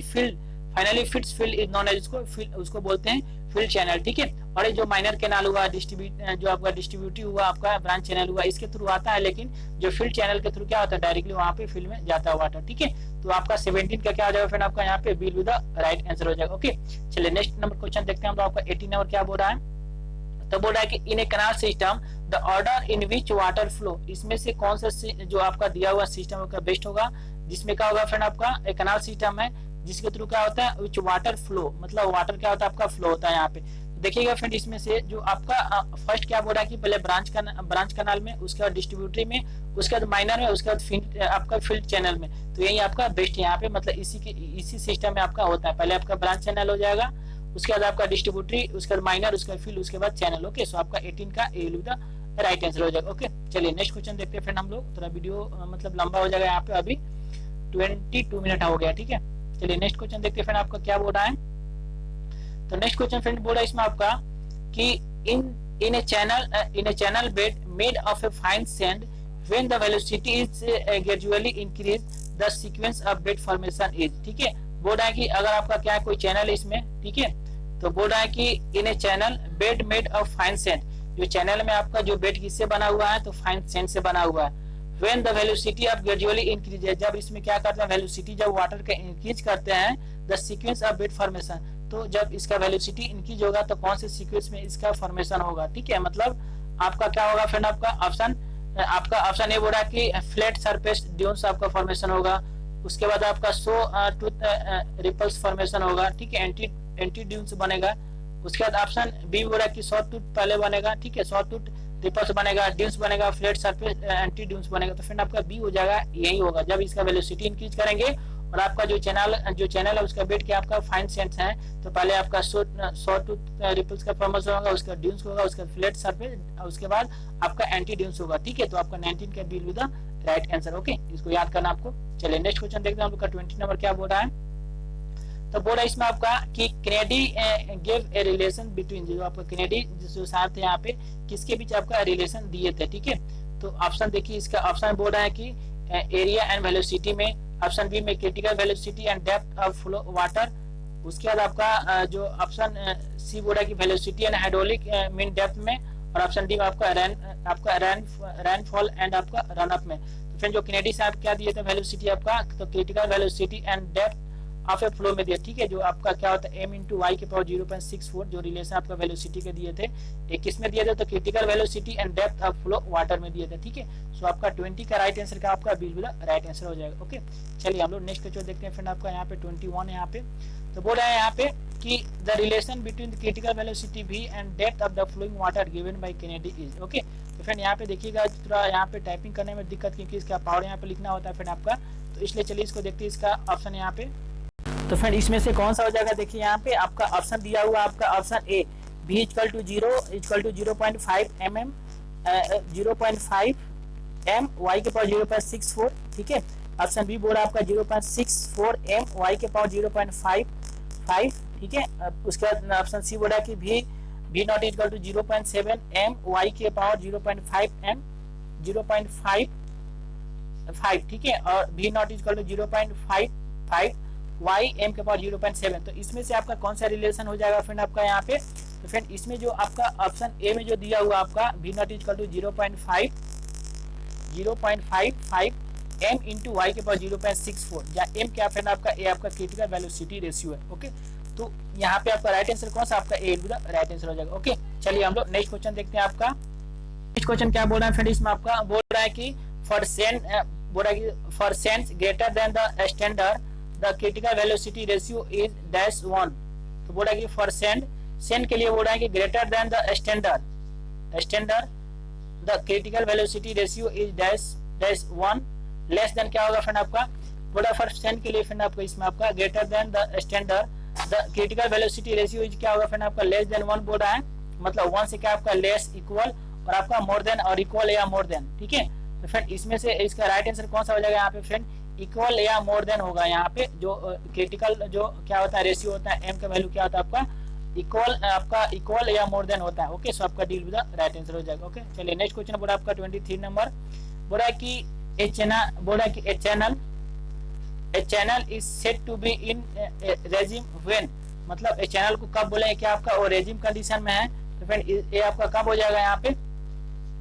feeds field is known as, उसको बोलते हैं फील्ड चैनल, ठीक है। और ये जो माइनर कैनाल हुआ, जो आपका डिस्ट्रीब्यूटिव हुआ, आपका ब्रांच चैनल हुआ, इसके थ्रू आता है, लेकिन जो फील्ड चैनल के थ्रू क्या होता है डायरेक्टली वहां पे फील्ड में जाता है वाटर, ठीक है। तो आपका 17 का क्या हो जाएगा फ्रेंड आपका यहाँ पे B with the right answer हो जाएगा। ओके, चलिए नेक्स्ट नंबर क्वेश्चन देखते हैं हम लोग आपका 18 नंबर क्या बोल रहा है। तो बोल रहा है कि in a canal system the order in which water flow, इसमें से कौन सा जो आपका दिया हुआ सिस्टम का बेस्ट होगा, जिसमें क्या होगा फ्रेंड आपका एक कैनाल सिस्टम है जिसके थ्रू क्या होता है विच वाटर फ्लो, मतलब वाटर क्या होता है आपका फ्लो होता है यहाँ पे। देखिएगा फ्रेंड इसमें से जो आपका फर्स्ट क्या बोल रहा है कि पहले ब्रांच कैनाल में, उसके बाद डिस्ट्रीब्यूटरी में, उसके बाद माइनर में, उसके बाद आपका फील्ड चैनल में। तो यही आपका बेस्ट यहाँ पे, मतलब इसी सिस्टम में आपका होता है। पहले आपका ब्रांच चैनल हो जाएगा, उसके बाद आपका डिस्ट्रीब्यूटरी, उसके बाद माइनर, उसके बाद फील्ड, उसके बाद चैनल। ओके, सो आपका 18 का ए विल द राइट आंसर हो जाएगा। ओके, चलिए नेक्स्ट क्वेश्चन देखते हैं फ्रेंड हम लोग। थोड़ा वीडियो मतलब लंबा हो जाएगा यहाँ पे, अभी 22 मिनट हो गया, ठीक है। चलिए नेक्स्ट क्वेश्चन देखते हैं फ्रेंड आपका क्या बोल रहा है। तो नेक्स्ट क्वेश्चन फ्रेंड बोल रहा है इसमें आपका कि in a channel bed made of a fine sand when the velocity is gradually increase the sequence of bed formation is, ठीक है। बोल रहा है कि अगर आपका क्या कोई चैनल है इसमें, ठीक है, तो बोल रहा है कि in a channel bed made of fine sand, जो चैनल में आपका जो बेड किससे बना हुआ है, तो फाइन सैंड से बना हुआ है। When the velocity of gradually increase, जब इसमें क्या करते हैं वेलोसिटी जब वाटर का इंक्रीज करते हैं, the sequence of bed formation, तो जब इसका वेलोसिटी इंक्रीज होगा तो कौन से सीक्वेंस में इसका फॉर्मेशन होगा, ठीक है। मतलब आपका क्या होगा फ्रेंड आपका ऑप्शन ए बोल रहा है कि फ्लैट सरफेस ड्यून्स आपका फॉर्मेशन होगा, उसके बाद आपका सो टूथ रिपल्स फॉर्मेशन होगा, ठीक है, एंटी ड्यून्स बनेगा। उसके बाद ऑप्शन बी बोल रहा है कि सॉ टूथ पहले बनेगा, ठीक है, सॉ टूथ रिपल्स बनेगा, ड्यून्स बनेगा, फ्लैट सरफेस एंटी ड्यून्स बनेगा। तो फ्रेंड आपका बी हो जाएगा, यही होगा जब इसका वेलोसिटी इंक्रीज करेंगे और आपका जो चैनल है उसका बेड के आपका फाइन सेंट्स है, तो पहले आपका सॉ टूथ रिपल्स का फॉर्मेशन होगा, उसका ड्यून्स होगा, उसका फ्लैट सरफेस, उसके बाद आपका एंटी ड्यून्स होगा, ठीक है। तो आपका 19 का B will the right answer. Okay, इसको याद करना आपको। चलिए नेक्स्ट क्वेश्चन देखते हैं हम लोग का 20 नंबर क्या बोल रहा है। तो बोल रहा है इसमें आपका कि Kennedy give a relation between, जो आपका कैनेडी जो साथ है यहाँ पे किसके बीच आपका रिलेशन दिए थे, ठीक है। तो ऑप्शन देखिए, इसका ऑप्शन बोल रहा है कि एरिया एंड वेलोसिटी में, ऑप्शन बी में critical velocity and depth of flow water, उसके बाद आपका जो ऑप्शन सी बोल रहा है कि velocity and hydraulic mean depth में, और ऑप्शन डी में आपका रेनफॉल एंड आपका रन अप में। तो फिर जो कैनेडी साहब क्या दिए थे वेलोसिटी आपका, तो critical velocity and depth of A flow में दिया, ठीक है, जो आपका क्या होता है m इंटू वाई के पावर 0.64 जो रिलेशन आपका वेलोसिटी के दिए थे, एक किस में दिए थे, तो critical velocity and depth of flow water में दिए थे, ठीक है। सो आपका 20 का राइट आंसर का आपका बिल्कुल राइट आंसर हो जाएगा। ओके, चलिए हम लोग नेक्स्ट क्वेश्चन देखते हैं फ्रेंड आपका यहाँ पे 21 है यहाँ पे। तो बोल रहा है यहाँ पे कि the relation between the critical velocity v and depth of the flowing water given by Kennedy is okay. तो फ्रेंड यहाँ पे देखिएगा थोड़ा यहाँ पे टाइपिंग करने में दिक्कत, क्योंकि इसका पावर यहाँ पे लिखना होता है फ्रेंड आपका, तो इसलिए चलिए इसको देखते हैं इसका ऑप्शन यहाँ पे। तो फ्रेंड इसमें से कौन सा हो जाएगा, देखिए यहाँ पे आपका ऑप्शन दिया हुआ आपका option A v equal to 0.5 mm 0.5 m y के पावर 0.64, ठीक है। ऑप्शन बी बोल रहा है आपका 0.64 m y के पावर 0.55, ठीक है। उसके बाद ऑप्शन सी बोल रहा है कि v naught equal to 0.7 m y के पावर 0.5, ठीक है। और v naught equal to 0.55 y m के पावर 0.7। तो इसमें से आपका कौन सा रिलेशन हो जाएगा फ्रेंड आपका यहाँ पे। तो फ्रेंड इसमें जो आपका ऑप्शन ए में जो दिया हुआ आपका v naught equal to 0.55 m into Y के पावर 0.64, या m क्या फ्रेंड आपका ए आपका क्रिटिकल वेलोसिटी रेशियो है, ओके। तो यहाँ पे आपका राइट आंसर कौन सा आपका ए राइट आंसर हो जाएगा, ओके। चलिए हम लोग नेक्स्ट क्वेश्चन देखते हैं आपका। नेक्स्ट क्वेश्चन क्या बोल रहा है फ्रेंड, इसमें आपका बोल रहा है कि for sense greater than the standard the critical velocity ratio is -1। तो बोल रहा है कि फॉर सेंड के लिए बोल रहा है कि greater than the standard the critical velocity ratio is -1, less than क्या होगा फ्रेंड आपका, बोला फॉर सेंड के लिए फ्रेंड आपका इसमें आपका greater than the standard the critical velocity ratio is क्या होगा फ्रेंड आपका लेस देन 1 बोल रहा है, मतलब 1 से क्या आपका लेस, इक्वल, और आपका मोर देन और इक्वल या मोर देन, ठीक है। तो फ्रेंड इसमें से इसका राइट आंसर कौन सा हो जाएगा यहाँ पे फ्रेंड, इक्वल या मोर देन होगा। यहाँ पे जो क्रिटिकल जो क्या होता है रेशियो होता है, m का वैल्यू क्या होता है आपका इक्वल या मोर देन होता है, ओके। सो आपका deal with the right answer हो जाएगा, ओके। चलिए नेक्स्ट क्वेश्चन बोला आपका 23 नंबर, बोला कि a channel is said to be in regime when, मतलब ए चैनल को कब बोले क्या आपका वो रेजिम कंडीशन में है। तो फ्रेंड ये आपका कब हो जाएगा यहाँ पे,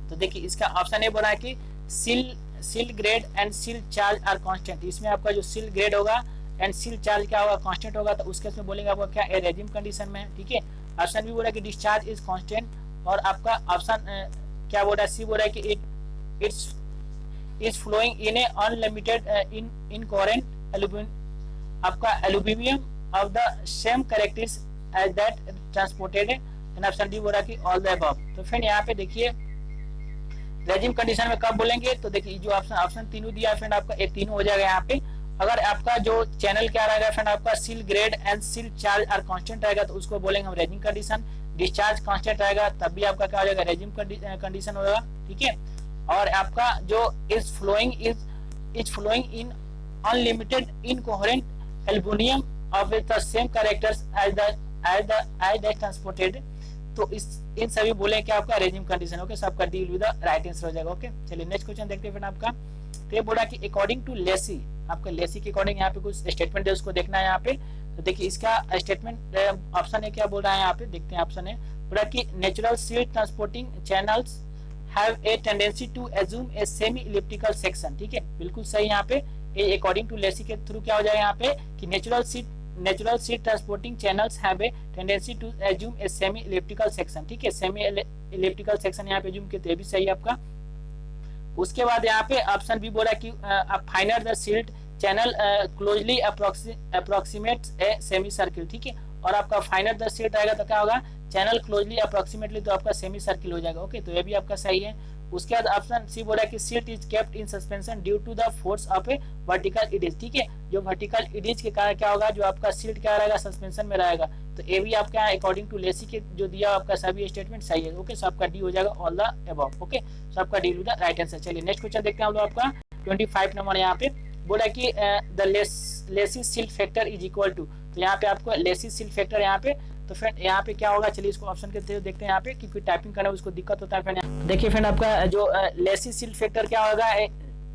तो देखिए इसका ऑप्शन ए बोला है कि सिल ग्रेड एंड सिल चार्ज आर कांस्टेंट। इसमें आपका जो सिल ग्रेड होगा एंड सिल चार्ज क्या होगा, कांस्टेंट होगा, तो उसके में बोलेंगे आपका क्या ए रेजिम कंडीशन में है, ठीक है। ऑप्शन बी बोला कि डिस्चार्ज इज कांस्टेंट, और आपका ऑप्शन क्या बोल रहा है, सी बोल रहा है कि it's is flowing in a unlimited incoherent आपका aluminium of the same characteristics as that transported, and option D बोल रहा है कि ऑल द अबव। तो फ्रेंड यहाँ पे देखिए रेजिम कंडीशन में कब बोलेंगे, तो देखिए जो ऑप्शन तीनों दिया फ्रेंड आपका एक तीनों हो जाएगा यहाँ पे। अगर आपका जो चैनल क्या रहेगा फ्रेंड आपका सिल ग्रेड एंड सिल चार्ज आर कांस्टेंट रहेगा, तो उसको बोलेंगे हम रेजिम कंडीशन। डिस्चार्ज कांस्टेंट रहेगा तब भी आपका क्या हो जाएगा, रेजिम कंडीशन होगा, ठीक है। और आपका जो is flowing in unlimited incoherent aluminium of the same characters as the transported, तो इन सभी बोले कि आपका रेजिम कंडीशन, ओके। सब का deal with the right answer हो जाएगा, ओके। चलिए नेक्स्ट क्वेश्चन देखते हैं फ्रेंड आपका। तो ये बोला कि अकॉर्डिंग टू लेसी, आपका लेसी के अकॉर्डिंग यहाँ पे कुछ स्टेटमेंट है, उसको देखना है यहाँ पे। तो देखिए इसका स्टेटमेंट ऑप्शन है क्या बोल रहा है यहाँ पे, देखते हैं ऑप्शन है बोला कि natural seed transporting channels have a tendency to assume a semi elliptical section, ठीक है, बिल्कुल सही। यहाँ पे ये अकॉर्डिंग टू लेसी के थ्रू क्या हो जाएगा यहाँ पे कि natural seed transporting channels have a tendency to assume a semi elliptical section, ठीक है। सेमी इलिप्टिकल सेक्शन यहाँ पे एज्यूम किया, तो ये भी सही है आपका। उसके बाद यहाँ पे ऑप्शन बी बोला कि finer the silt channel closely approximates a semi circle, ठीक है। और आपका फाइनर द सील्ड रहेगा तो क्या होगा, चैनल क्लोजली अप्रोक्सीमेटली, तो आपका सेमी सर्किल हो जाएगा, ओके। तो ये भी आपका सही है। उसके बाद ऑप्शन सी बोला कि silt is kept in suspension due to the force of a vertical eddies, ठीक है। जो वर्टिकल इडिज के कारण क्या होगा, जो आपका सीट क्या रहेगा, सस्पेंशन में रहेगा। तो ये भी आपका अकॉर्डिंग टू लेसी के जो दिया आपका सभी स्टेटमेंट सही है, ओके। सो आपका डी हो जाएगा all the above, okay. So आपका D with the right answer. चलिए नेक्स्ट क्वेश्चन देखते हैं हम लोग आपका 25 नंबर। यहाँ पे बोला कि the Lacey silt factor is equal to, तो यहाँ पे आपको लेसी सिल्ट फैक्टर यहाँ पे, तो फ्रेंड यहाँ पे क्या होगा, चलिए इसको ऑप्शन के थ्रू देखते हैं यहाँ पे, क्योंकि टाइपिंग करना उसको दिक्कत होता है फ्रेंड। देखिए फ्रेंड आपका जो लेसी सिल्ट फैक्टर क्या होगा,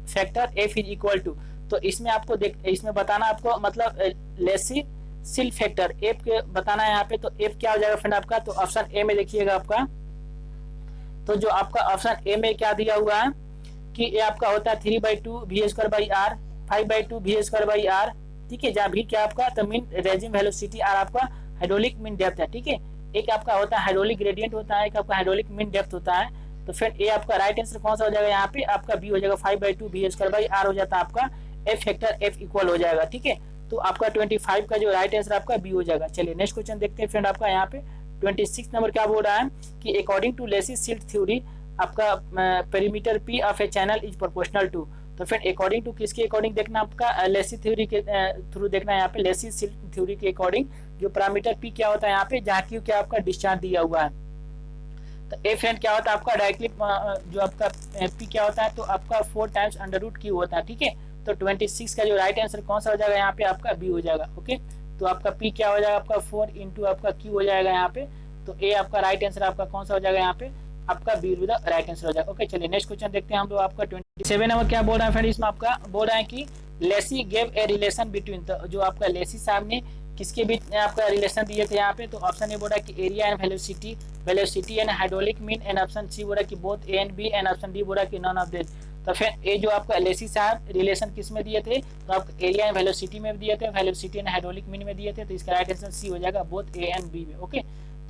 factor F is equal to, तो इसमें आपको इसमें बताना आपको मतलब लेसी सिल्ट फैक्टर एफ के बताना है यहाँ पे। तो एफ क्या हो जाएगा फ्रेंड आपका, तो ऑप्शन ए में देखिएगा आपका, तो जो आपका ऑप्शन ए में क्या दिया हुआ है कि ये आपका होता है 3/2 v²/r 5/2 v²/r, ठीक है। जहाँ भी क्या आपका तो मीन रेजिम वेलोसिटी आर आपका हाइड्रोलिक मीन डेप्थ है, ठीक है। एक आपका होता है हाइड्रोलिक ग्रेडियंट होता है, एक आपका हाइड्रोलिक मीन डेप्थ होता है। तो फिर ये आपका राइट आंसर कौन सा हो जाएगा यहाँ पे, आपका बी हो जाएगा 5/2 v² r हो जाता है आपका एफ फैक्टर एफ इक्वल हो जाएगा, ठीक है। तो आपका 25 का जो राइट आंसर आपका बी हो जाएगा। चलिए नेक्स्ट क्वेश्चन देखते हैं फ्रेंड। आपका यहाँ पे 26 नंबर क्या बोल रहा है कि according to Lacey silt theory आपका perimeter P of a channel is proportional to. तो फ्रेंड अकॉर्डिंग टू किसके अकॉर्डिंग देखना, आपका लेसी थ्योरी के थ्रू देखना है। यहाँ पे लेसी सिल्ट थ्योरी के अकॉर्डिंग जो पैरामीटर पी क्या होता है यहाँ पे, जहाँ क्यू क्या आपका डिस्चार्ज दिया हुआ है। तो ए फ्रेंड क्या होता है आपका डायरेक्टली जो आपका पी क्या होता है, तो आपका 4 टाइम्स अंडर रूट क्यू होता है, ठीक है। तो 26 का जो राइट आंसर कौन सा हो जाएगा यहाँ पे, आपका बी हो जाएगा। ओके, तो आपका पी क्या हो जाएगा, आपका 4 इंटू आपका क्यू हो जाएगा यहाँ पे। तो ए आपका राइट आंसर आपका कौन सा हो जाएगा यहाँ पे, आपका बी विद राइट आंसर हो जाएगा। ओके, चलिए नेक्स्ट क्वेश्चन देखते हैं हम लोग। आपका 27 नंबर क्या बोल रहा है फ्रेंड, इसमें आपका बोल रहा है कि Lacey gave a relation between, तो जो आपका लेसी साहब ने किसके बीच आपका रिलेशन दिए थे यहाँ पे, तो ऑप्शन ए बोला कि area and velocity and hydraulic mean, and option C बोला कि both A and B, and option D बोला कि नॉन ऑफ दिस। तो फिर ए जो आपका लेसी साहब रिलेशन किस में दिए थे, तो आपको एरिया एंड वेलोसिटी में दिए थे, वेलोसिटी एंड हाइड्रोलिक मीन में दिए थे। तो इसका राइट आंसर सी हो जाएगा, बोथ ए एंड बी में। ओके,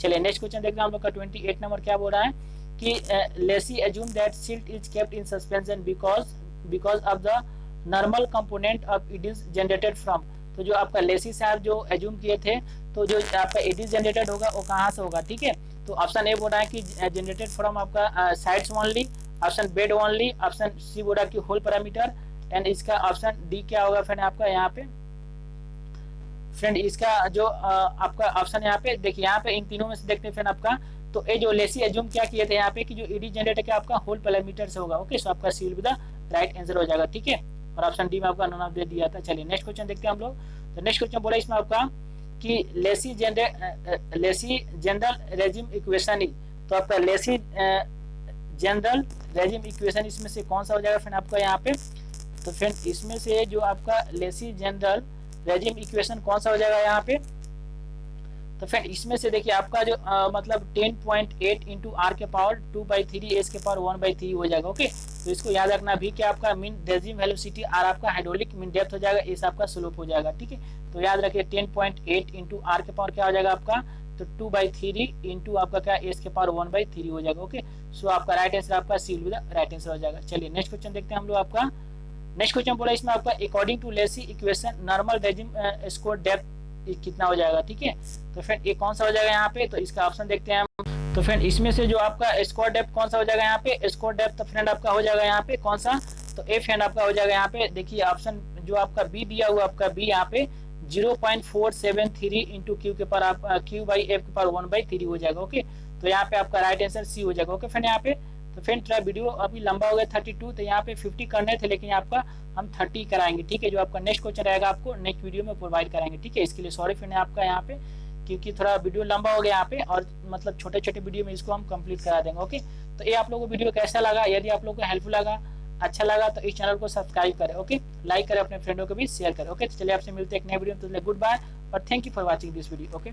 चलिए नेक्स्ट क्वेश्चन देखते हैं हम लोग का 28 नंबर क्या बोल रहा है कि Lacey assume that silt is kept in suspension because of the normal component of it is generated from. तो जो आपका लेसी साहब जो एज्यूम किए थे, तो जो आपका इट इज जनरेटेड होगा वो कहाँ से होगा, ठीक है। तो ऑप्शन ए बोल रहा है कि जनरेटेड फ्रॉम आपका sides only, option bed only, option C बोल रहा है कि होल पैरामीटर, एंड इसका ऑप्शन डी क्या होगा फ्रेंड आपका यहाँ पे। फ्रेंड इसका जो आपका ऑप्शन यहाँ पे देखिए, यहाँ पे इन तीनों में से देखते हैं फ्रेंड आपका, तो ये जो लेसी एज्यूम क्या किए थे यहाँ पे कि जो ईडी जनरेटर क्या आपका होल पैरामीटर से होगा। ओके, सो आपका C will be the right answer हो जाएगा, ठीक है। और ऑप्शन डी में आपका नॉन ऑफ दे दिया था। चलिए नेक्स्ट क्वेश्चन देखते हैं हम लोग। तो नेक्स्ट क्वेश्चन बोला इसमें आपका कि लेसी जनरल रेजिम इक्वेशन, तो आपका लेसी जनरल रेजिम इक्वेशन इसमें से कौन सा हो जाएगा फ्रेंड आपका यहाँ पे। तो फ्रेंड इसमें से जो आपका लेसी जनरल रेजिम इक्वेशन कौन सा हो जाएगा यहाँ पे, तो फ्रेंड इसमें से देखिए आपका जो मतलब 10.8 इंटू आर के पावर 2/3 एस के पावर 1/3 हो जाएगा। ओके, तो इसको याद रखना भी कि आपका मीन रेजिम वेलोसिटी, आर आपका हाइड्रोलिक मीन डेप्थ हो जाएगा, एस आपका स्लोप हो जाएगा, ठीक है। तो याद रखिए 10.8 इंटू आर के पावर क्या हो जाएगा आपका, तो 2/3 इंटू आपका क्या एस के पावर 1/3 हो जाएगा। ओके, सो आपका राइट आंसर आपका C will B right answer हो जाएगा। चलिए नेक्स्ट क्वेश्चन देखते हैं हम लोग। आपका नेक्स्ट क्वेश्चन बोला इसमें आपका according to Lacey equation normal regime scour depth कितना हो जाएगा, ठीक है। तो फ्रेंड ये कौन सा हो जाएगा यहाँ पे, तो इसका ऑप्शन देखते हैं हम। तो फ्रेंड इसमें से जो आपका स्कोर डेप्थ कौन सा हो जाएगा यहाँ पे, स्कोर डेप्थ तो फ्रेंड आपका हो जाएगा यहाँ पे कौन सा, तो ए फ्रेंड आपका हो जाएगा यहाँ पे। देखिए ऑप्शन जो आपका बी दिया हुआ, आपका बी यहाँ पे 0.473 इंटू क्यू के पावर आप क्यू बाई एफ के पावर 1/3 हो जाएगा। ओके, तो यहाँ पे आपका राइट आंसर सी हो जाएगा। ओके फ्रेंड, यहाँ पे तो फ्रेंड थोड़ा वीडियो अभी लंबा हो गया 32, तो यहाँ पे 50 करने थे, लेकिन आपका हम 30 कराएंगे, ठीक है। जो आपका नेक्स्ट क्वेश्चन रहेगा आपको नेक्स्ट वीडियो में प्रोवाइड कराएंगे, ठीक है। इसके लिए सॉरी फ्रेंड आपका यहाँ पे, क्योंकि थोड़ा वीडियो लंबा हो गया यहाँ पे, और मतलब छोटे छोटे वीडियो में इसको हम कंप्लीट करा देंगे। ओके, तो ये आप लोगों को वीडियो कैसा लगा, यदि आप लोगों को हेल्पफुल लगा, अच्छा लगा, तो इस चैनल को सब्सक्राइब करें, ओके, लाइक करें, अपने फ्रेंडों को भी शेयर करें। ओके, तो चलिए आपसे मिलते हैं एक नए वीडियो में, तो गुड बाय और thank you for watching this video. Okay.